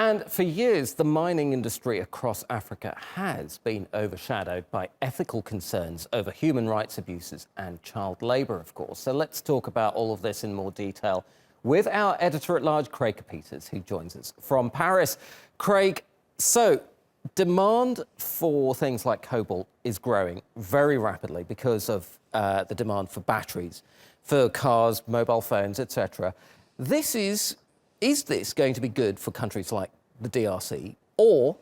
And for years, the mining industry across Africa has been overshadowed by ethical concerns over human rights abuses and child labour, of course. So let's talk about all of this in more detail with our editor-at-large, Craig Copetas, who joins us from Paris. Craig, so demand for things like cobalt is growing very rapidly because of the demand for batteries, for cars, mobile phones, etc. Is this going to be good for countries like the DRC, or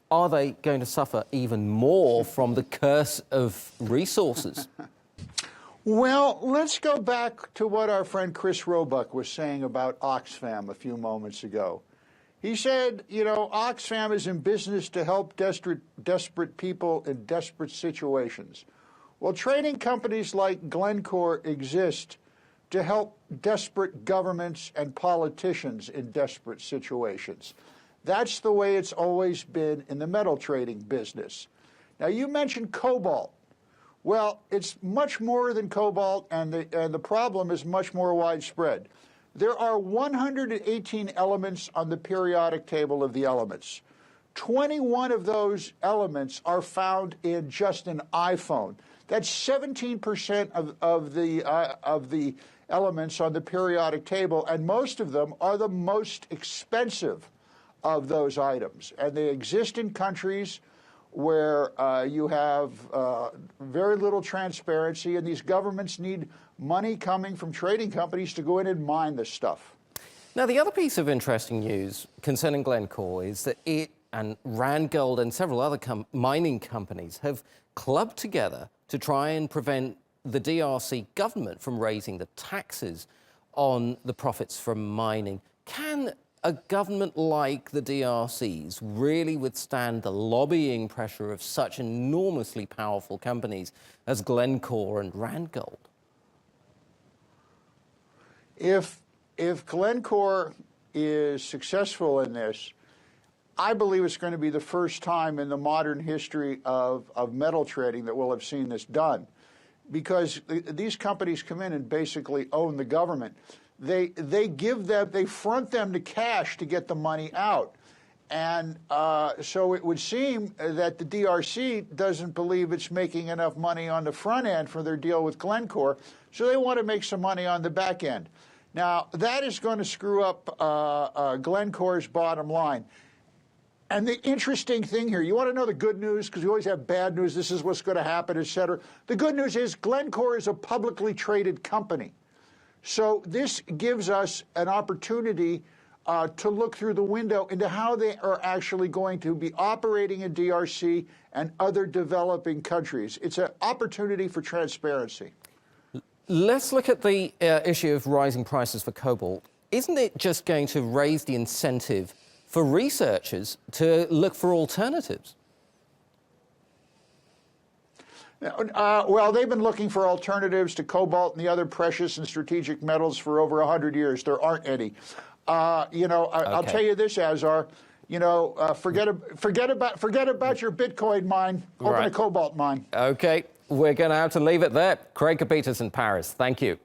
are they going to suffer even more from the curse of resources? Well, let's go back to what our friend Chris Roebuck was saying about Oxfam a few moments ago. He said, you know, Oxfam is in business to help desperate people in desperate situations. Well, trading companies like Glencore exist to help desperate governments and politicians in desperate situations. That's the way it's always been in the metal trading business. Now, you mentioned cobalt. Well, it's much more than cobalt, and the problem is much more widespread. There are 118 elements on the periodic table of the elements. 21 of those elements are found in just an iPhone. That's 17% of the elements on the periodic table, and most of them are the most expensive of those items. And they exist in countries where you have very little transparency, and these governments need money coming from trading companies to go in and mine this stuff. Now, the other piece of interesting news concerning Glencore is that it and Randgold and several other mining companies have clubbed together to try and prevent the DRC government from raising the taxes on the profits from mining. Can a government like the DRC's really withstand the lobbying pressure of such enormously powerful companies as Glencore and Randgold? If Glencore is successful in this, I believe it's going to be the first time in the modern history of metal trading that we'll have seen this done, because these companies come in and basically own the government. They front them to cash to get the money out. And so it would seem that the DRC doesn't believe it's making enough money on the front end for their deal with Glencore, so they want to make some money on the back end. Now, that is going to screw up Glencore's bottom line. And the interesting thing here, you want to know the good news, because we always have bad news, this is what's going to happen, et cetera. The good news is Glencore is a publicly traded company. So this gives us an opportunity to look through the window into how they are actually going to be operating in DRC and other developing countries. It's an opportunity for transparency. Let's look at the issue of rising prices for cobalt. Isn't it just going to raise the incentive for researchers to look for alternatives? Well, they've been looking for alternatives to cobalt and the other precious and strategic metals for over 100 years. There aren't any. You know, I'll tell you this, Azar. You know, forget about your Bitcoin mine. Open a cobalt mine. Okay, we're going to have to leave it there. Craig Copetas in Paris. Thank you.